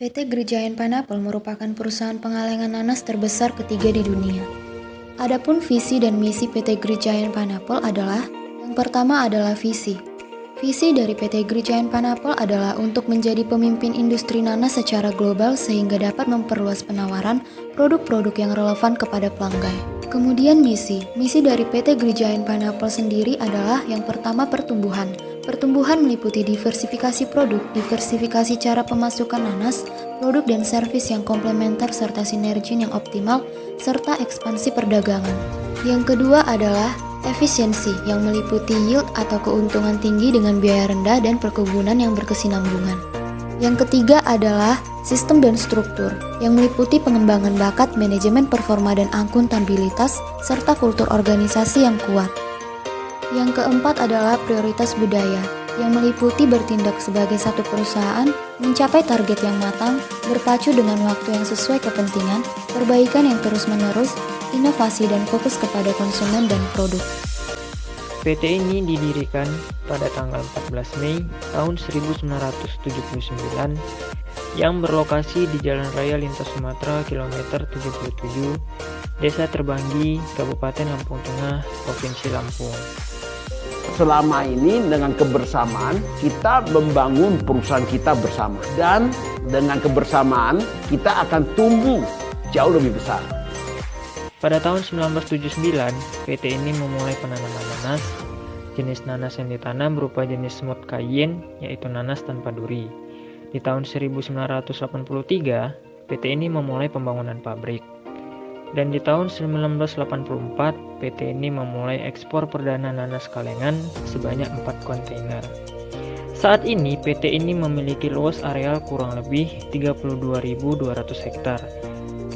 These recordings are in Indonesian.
PT Great Giant Pineapple merupakan perusahaan pengalengan nanas terbesar ketiga di dunia. Adapun visi dan misi PT Great Giant Pineapple adalah: yang pertama adalah visi. Visi dari PT Great Giant Pineapple adalah untuk menjadi pemimpin industri nanas secara global sehingga dapat memperluas penawaran produk-produk yang relevan kepada pelanggan. Kemudian misi dari PT Great Giant Pineapple sendiri adalah yang pertama pertumbuhan. Pertumbuhan meliputi diversifikasi produk, diversifikasi cara pemasukan nanas, produk dan servis yang komplementer serta sinergi yang optimal, serta ekspansi perdagangan. Yang kedua adalah efisiensi yang meliputi yield atau keuntungan tinggi dengan biaya rendah dan perkebunan yang berkesinambungan. Yang ketiga adalah sistem dan struktur yang meliputi pengembangan bakat, manajemen performa dan akuntabilitas, serta kultur organisasi yang kuat. Yang keempat adalah prioritas budaya, yang meliputi bertindak sebagai satu perusahaan, mencapai target yang matang, berpacu dengan waktu yang sesuai kepentingan, perbaikan yang terus-menerus, inovasi dan fokus kepada konsumen dan produk. PT ini didirikan pada tanggal 14 Mei tahun 1979 yang berlokasi di Jalan Raya Lintas Sumatera kilometer 77, Desa Terbanggi, Kabupaten Lampung Tengah, Provinsi Lampung. Selama ini dengan kebersamaan kita membangun perusahaan kita bersama, dan dengan kebersamaan kita akan tumbuh jauh lebih besar. Pada tahun 1979, PT ini memulai penanaman nanas. Jenis nanas yang ditanam berupa jenis smooth cayenne, yaitu nanas tanpa duri. Di tahun 1983, PT ini memulai pembangunan pabrik. Dan di tahun 1984, PT ini memulai ekspor perdana nanas kalengan sebanyak 4 kontainer. Saat ini, PT ini memiliki luas areal kurang lebih 32.200 hektar.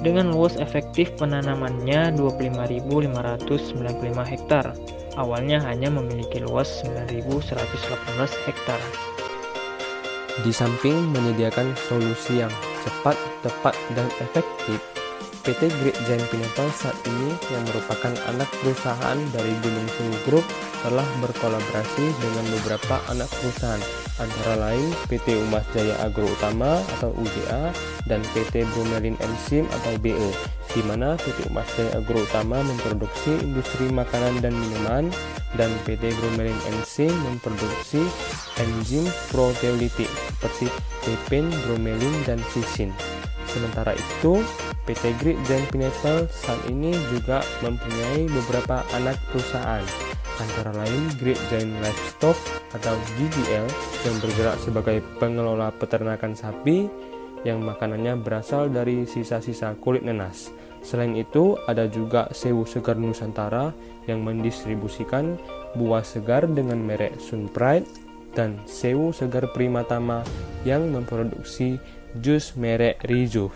Dengan luas efektif penanamannya 25.595 hektar. Awalnya hanya memiliki luas 9.118 hektar. Di samping menyediakan solusi yang cepat, tepat, dan efektif, PT Great Giant Pineapple saat ini yang merupakan anak perusahaan dari Gunung Sewu Group telah berkolaborasi dengan beberapa anak perusahaan, antara lain PT Umas Jaya Agro Utama atau UJA dan PT Bromelin Enzim atau BE, di mana PT Umas Jaya Agro Utama memproduksi industri makanan dan minuman dan PT Bromelin Enzim memproduksi enzim proteolitik seperti pepin, bromelin, dan visin. Sementara itu, PT Great Giant Pineapple saat ini juga mempunyai beberapa anak perusahaan, antara lain Great Giant Livestock atau GGL yang bergerak sebagai pengelola peternakan sapi yang makanannya berasal dari sisa-sisa kulit nanas. Selain itu, ada juga Sewu Segar Nusantara yang mendistribusikan buah segar dengan merek Sun Pride dan Sewu Segar Primatama yang memproduksi jus merek Rizuf.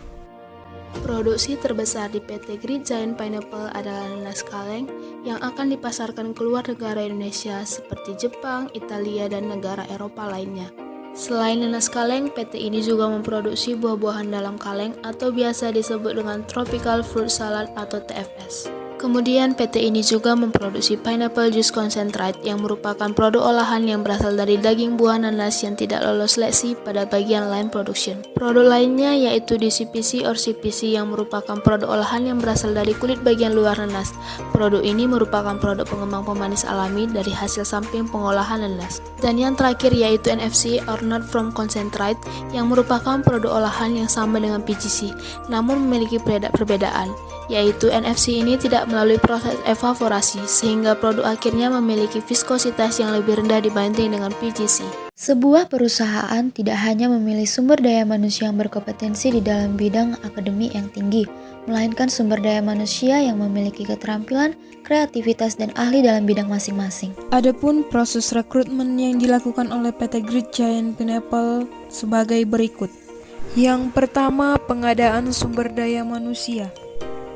Produksi terbesar di PT Great Giant Pineapple adalah nanas kaleng yang akan dipasarkan keluar negara Indonesia seperti Jepang, Italia, dan negara Eropa lainnya. Selain nanas kaleng, PT ini juga memproduksi buah-buahan dalam kaleng atau biasa disebut dengan Tropical Fruit Salad atau TFS. Kemudian PT ini juga memproduksi pineapple juice concentrate yang merupakan produk olahan yang berasal dari daging buah nanas yang tidak lolos seleksi pada bagian line production. Produk lainnya yaitu DCPC or CPC yang merupakan produk olahan yang berasal dari kulit bagian luar nanas. Produk ini merupakan produk pengembang pemanis alami dari hasil samping pengolahan nanas. Dan yang terakhir yaitu NFC or not from concentrate yang merupakan produk olahan yang sama dengan PGC namun memiliki perbedaan, yaitu NFC ini tidak melalui proses evaporasi sehingga produk akhirnya memiliki viskositas yang lebih rendah dibanding dengan PGC. Sebuah perusahaan tidak hanya memilih sumber daya manusia yang berkompetensi di dalam bidang akademik yang tinggi, melainkan sumber daya manusia yang memiliki keterampilan, kreativitas, dan ahli dalam bidang masing-masing. Adapun proses rekrutmen yang dilakukan oleh PT Great Giant Pineapple sebagai berikut. Yang pertama, pengadaan sumber daya manusia.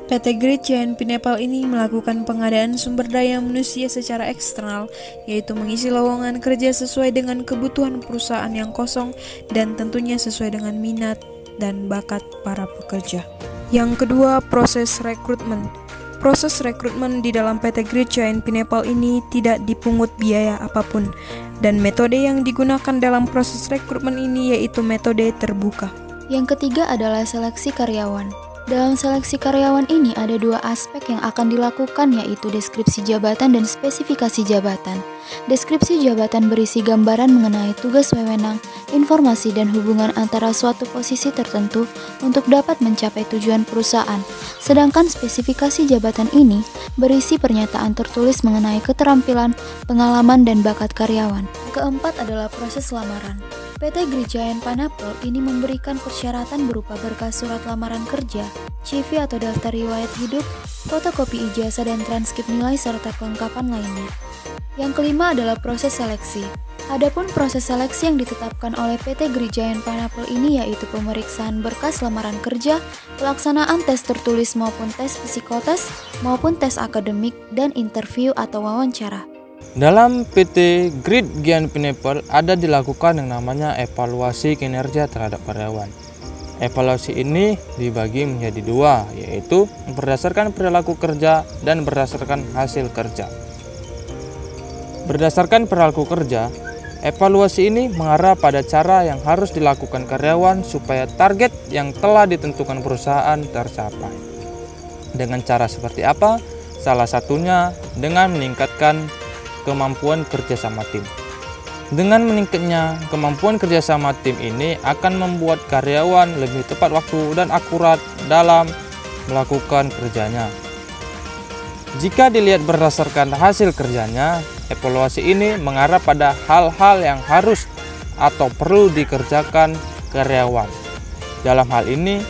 PT Great Giant Pineapple ini melakukan pengadaan sumber daya manusia secara eksternal, yaitu mengisi lowongan kerja sesuai dengan kebutuhan perusahaan yang kosong dan tentunya sesuai dengan minat dan bakat para pekerja. Yang kedua, proses rekrutmen. Proses rekrutmen di dalam PT Great Giant Pineapple ini tidak dipungut biaya apapun, dan metode yang digunakan dalam proses rekrutmen ini yaitu metode terbuka. Yang ketiga adalah seleksi karyawan. Dalam seleksi karyawan ini ada dua aspek yang akan dilakukan, yaitu deskripsi jabatan dan spesifikasi jabatan. Deskripsi jabatan berisi gambaran mengenai tugas wewenang, informasi dan hubungan antara suatu posisi tertentu untuk dapat mencapai tujuan perusahaan. Sedangkan spesifikasi jabatan ini berisi pernyataan tertulis mengenai keterampilan, pengalaman dan bakat karyawan. Keempat adalah proses lamaran. PT Grid Giant Pineapple ini memberikan persyaratan berupa berkas surat lamaran kerja, CV atau daftar riwayat hidup, fotokopi ijazah dan transkrip nilai serta kelengkapan lainnya. Yang kelima adalah proses seleksi. Adapun proses seleksi yang ditetapkan oleh PT Grid Giant Pineapple ini yaitu pemeriksaan berkas lamaran kerja, pelaksanaan tes tertulis maupun tes psikotes, maupun tes akademik, dan interview atau wawancara. Dalam PT Grid Giant Pineapple ada dilakukan yang namanya evaluasi kinerja terhadap karyawan. Evaluasi ini dibagi menjadi dua, yaitu berdasarkan perilaku kerja dan berdasarkan hasil kerja. Berdasarkan perilaku kerja, evaluasi ini mengarah pada cara yang harus dilakukan karyawan supaya target yang telah ditentukan perusahaan tercapai. Dengan cara seperti apa? Salah satunya dengan meningkatkan kemampuan kerjasama tim. Dengan meningkatnya kemampuan kerjasama tim ini akan membuat karyawan lebih tepat waktu dan akurat dalam melakukan kerjanya. Jika dilihat berdasarkan hasil kerjanya, evaluasi ini mengarah pada hal-hal yang harus atau perlu dikerjakan karyawan. Dalam hal ini,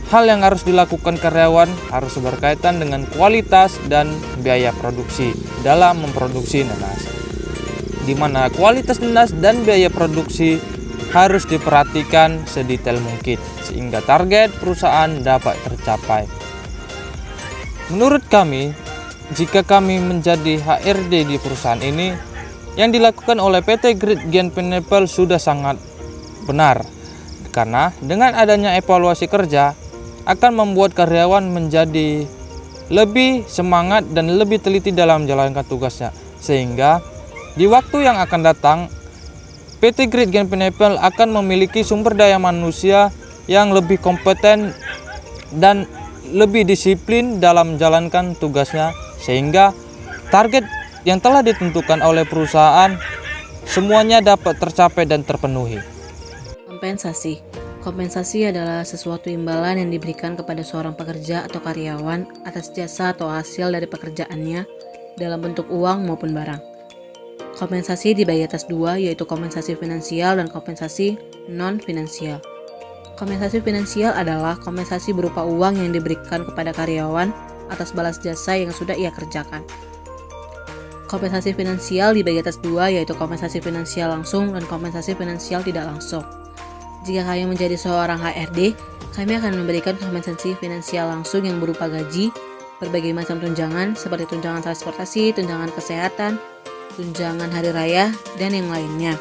hal yang harus dilakukan karyawan harus berkaitan dengan kualitas dan biaya produksi dalam memproduksi nanas, di mana kualitas nanas dan biaya produksi harus diperhatikan sedetail mungkin sehingga target perusahaan dapat tercapai. Menurut kami, jika kami menjadi HRD di perusahaan ini, yang dilakukan oleh PT Grid Giant Pineapple sudah sangat benar, karena dengan adanya evaluasi kerja akan membuat karyawan menjadi lebih semangat dan lebih teliti dalam menjalankan tugasnya, sehingga di waktu yang akan datang PT Grid Giant Pineapple akan memiliki sumber daya manusia yang lebih kompeten dan lebih disiplin dalam menjalankan tugasnya, sehingga target yang telah ditentukan oleh perusahaan semuanya dapat tercapai dan terpenuhi. Kompensasi adalah sesuatu imbalan yang diberikan kepada seorang pekerja atau karyawan atas jasa atau hasil dari pekerjaannya dalam bentuk uang maupun barang. Kompensasi dibagi atas dua, yaitu kompensasi finansial dan kompensasi non-finansial. Kompensasi finansial adalah kompensasi berupa uang yang diberikan kepada karyawan atas balas jasa yang sudah ia kerjakan. Kompensasi finansial dibagi atas dua, yaitu kompensasi finansial langsung dan kompensasi finansial tidak langsung. Jika kami menjadi seorang HRD, kami akan memberikan kompensasi finansial langsung yang berupa gaji, berbagai macam tunjangan seperti tunjangan transportasi, tunjangan kesehatan, tunjangan hari raya, dan yang lainnya.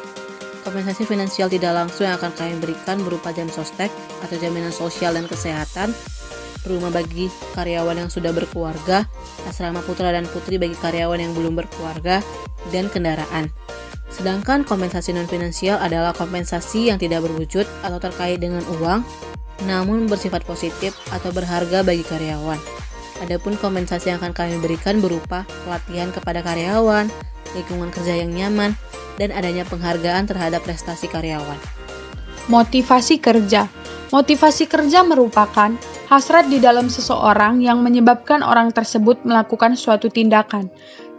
Kompensasi finansial tidak langsung yang akan kami berikan berupa jam sostek atau jaminan sosial dan kesehatan, rumah bagi karyawan yang sudah berkeluarga, asrama putra dan putri bagi karyawan yang belum berkeluarga, dan kendaraan. Sedangkan kompensasi non-finansial adalah kompensasi yang tidak berwujud atau terkait dengan uang, namun bersifat positif atau berharga bagi karyawan. Adapun kompensasi yang akan kami berikan berupa pelatihan kepada karyawan, lingkungan kerja yang nyaman, dan adanya penghargaan terhadap prestasi karyawan. Motivasi kerja. Motivasi kerja merupakan hasrat di dalam seseorang yang menyebabkan orang tersebut melakukan suatu tindakan.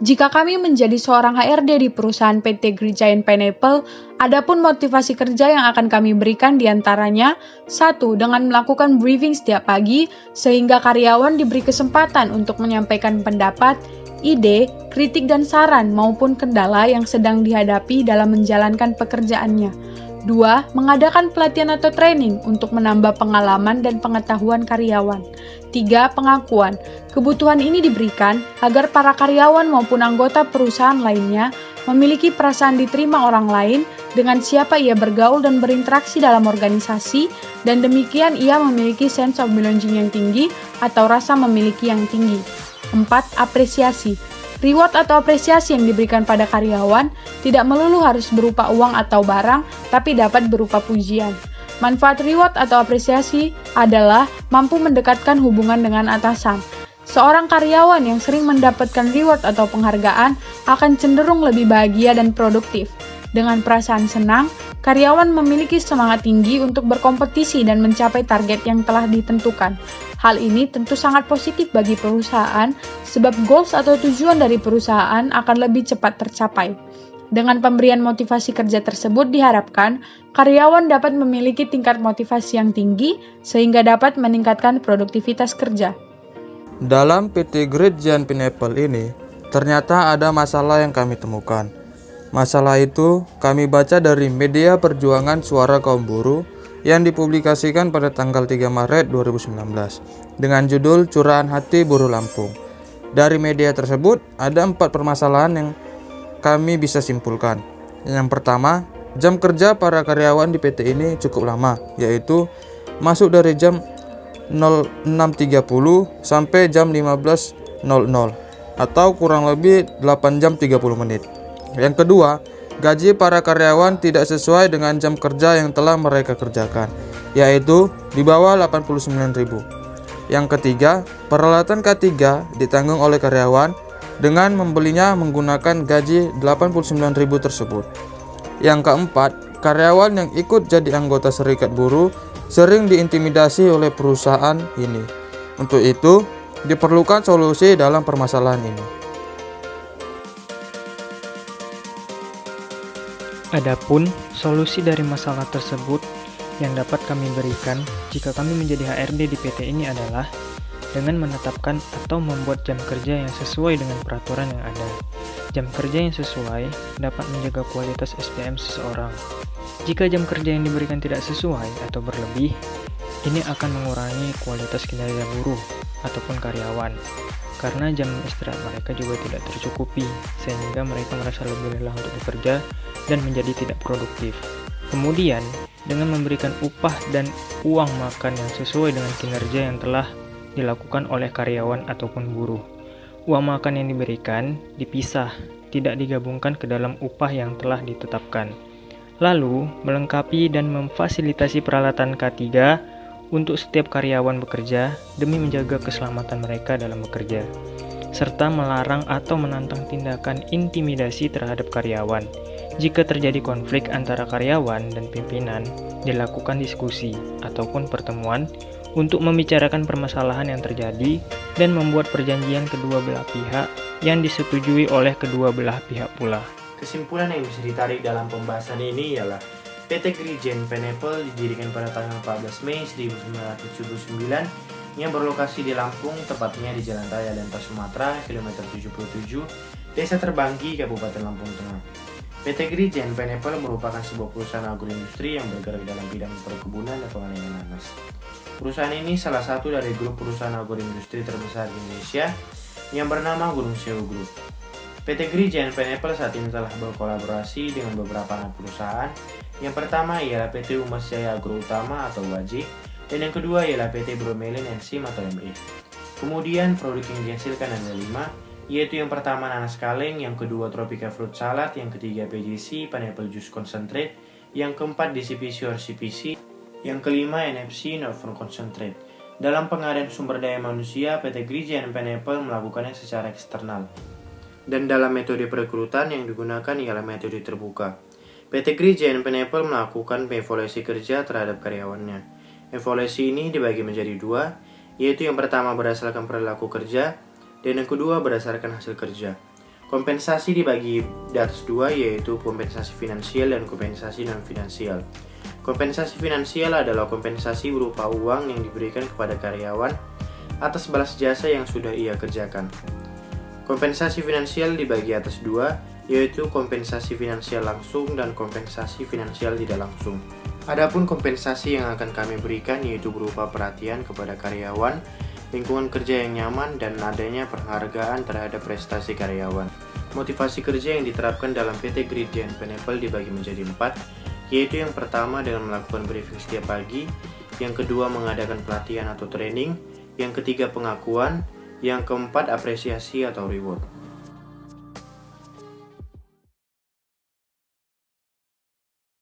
Jika kami menjadi seorang HRD di perusahaan PT Grid Giant Pineapple, adapun motivasi kerja yang akan kami berikan diantaranya 1. Dengan melakukan briefing setiap pagi, sehingga karyawan diberi kesempatan untuk menyampaikan pendapat, ide, kritik dan saran maupun kendala yang sedang dihadapi dalam menjalankan pekerjaannya. 2. Mengadakan pelatihan atau training untuk menambah pengalaman dan pengetahuan karyawan. 3. Pengakuan. Kebutuhan ini diberikan agar para karyawan maupun anggota perusahaan lainnya memiliki perasaan diterima orang lain dengan siapa ia bergaul dan berinteraksi dalam organisasi, dan demikian ia memiliki sense of belonging yang tinggi atau rasa memiliki yang tinggi. 4. Apresiasi. Reward atau apresiasi yang diberikan pada karyawan tidak melulu harus berupa uang atau barang, tapi dapat berupa pujian. Manfaat reward atau apresiasi adalah mampu mendekatkan hubungan dengan atasan. Seorang karyawan yang sering mendapatkan reward atau penghargaan akan cenderung lebih bahagia dan produktif. Dengan perasaan senang, karyawan memiliki semangat tinggi untuk berkompetisi dan mencapai target yang telah ditentukan. Hal ini tentu sangat positif bagi perusahaan, sebab goals atau tujuan dari perusahaan akan lebih cepat tercapai. Dengan pemberian motivasi kerja tersebut diharapkan, karyawan dapat memiliki tingkat motivasi yang tinggi sehingga dapat meningkatkan produktivitas kerja. Dalam PT Great Giant Pineapple ini, ternyata ada masalah yang kami temukan. Masalah itu kami baca dari media perjuangan Suara Kaum Buruh yang dipublikasikan pada tanggal 3 Maret 2019 dengan judul Curahan Hati Buruh Lampung. Dari media tersebut ada 4 permasalahan yang kami bisa simpulkan. Yang pertama, jam kerja para karyawan di PT ini cukup lama, yaitu masuk dari jam 06.30 sampai jam 15.00 atau kurang lebih 8 jam 30 menit. Yang kedua, gaji para karyawan tidak sesuai dengan jam kerja yang telah mereka kerjakan, yaitu di bawah 89.000. Yang ketiga, peralatan K3 ditanggung oleh karyawan dengan membelinya menggunakan gaji 89.000 tersebut. Yang keempat, karyawan yang ikut jadi anggota serikat buruh sering diintimidasi oleh perusahaan ini. Untuk itu, diperlukan solusi dalam permasalahan ini. Adapun solusi dari masalah tersebut yang dapat kami berikan jika kami menjadi HRD di PT ini adalah dengan menetapkan atau membuat jam kerja yang sesuai dengan peraturan yang ada. Jam kerja yang sesuai dapat menjaga kualitas SDM seseorang. Jika jam kerja yang diberikan tidak sesuai atau berlebih, ini akan mengurangi kualitas kinerja buruh ataupun karyawan, karena jam istirahat mereka juga tidak tercukupi, sehingga mereka merasa lebih lelah untuk bekerja dan menjadi tidak produktif. Kemudian, dengan memberikan upah dan uang makan yang sesuai dengan kinerja yang telah dilakukan oleh karyawan ataupun buruh. Uang makan yang diberikan dipisah, tidak digabungkan ke dalam upah yang telah ditetapkan. Lalu, melengkapi dan memfasilitasi peralatan K3 untuk setiap karyawan bekerja demi menjaga keselamatan mereka dalam bekerja, serta melarang atau menantang tindakan intimidasi terhadap karyawan. Jika terjadi konflik antara karyawan dan pimpinan, dilakukan diskusi ataupun pertemuan untuk membicarakan permasalahan yang terjadi dan membuat perjanjian kedua belah pihak yang disetujui oleh kedua belah pihak pula. Kesimpulan yang bisa ditarik dalam pembahasan ini ialah PT Great Giant Pineapple didirikan pada tanggal 14 Mei 1979 yang berlokasi di Lampung, tepatnya di Jalan Raya Lentas Sumatera, kilometer 77, Desa Terbanggi, Kabupaten Lampung Tengah. PT Great Giant Pineapple merupakan sebuah perusahaan agroindustri yang bergerak dalam bidang perkebunan dan pengalengan nanas. Perusahaan ini salah satu dari grup perusahaan agroindustri terbesar di Indonesia yang bernama Gunung Sewu Group. PT Great Giant Pineapple saat ini telah berkolaborasi dengan beberapa anak perusahaan. Yang pertama ialah PT Umas Jaya Agro Utama atau WAJI, dan yang kedua ialah PT Bromelin Enzim atau ME. Kemudian produk yang dihasilkan ada 5, yaitu yang pertama nanas kaleng, yang kedua Tropica Fruit Salad, yang ketiga PJC, Pineapple Juice Concentrate, yang keempat DCPC or CPC, yang kelima NFC, Not From Concentrate. Dalam pengadaan sumber daya manusia, PT Great Giant Pineapple melakukannya secara eksternal. Dan dalam metode perekrutan yang digunakan ialah metode terbuka. PT Great Giant Pineapple melakukan evaluasi kerja terhadap karyawannya. Evaluasi ini dibagi menjadi 2, yaitu yang pertama berdasarkan perilaku kerja, dan yang kedua berdasarkan hasil kerja. Kompensasi dibagi di atas 2, yaitu kompensasi finansial dan kompensasi non-finansial. Kompensasi finansial adalah kompensasi berupa uang yang diberikan kepada karyawan atas balas jasa yang sudah ia kerjakan. Kompensasi finansial dibagi atas 2, yaitu kompensasi finansial langsung dan kompensasi finansial tidak langsung. Adapun kompensasi yang akan kami berikan yaitu berupa perhatian kepada karyawan, lingkungan kerja yang nyaman, dan adanya penghargaan terhadap prestasi karyawan. Motivasi kerja yang diterapkan dalam PT Great Giant Pineapple dibagi menjadi 4, yaitu yang pertama dengan melakukan briefing setiap pagi, yang kedua mengadakan pelatihan atau training, yang ketiga pengakuan, yang keempat apresiasi atau reward.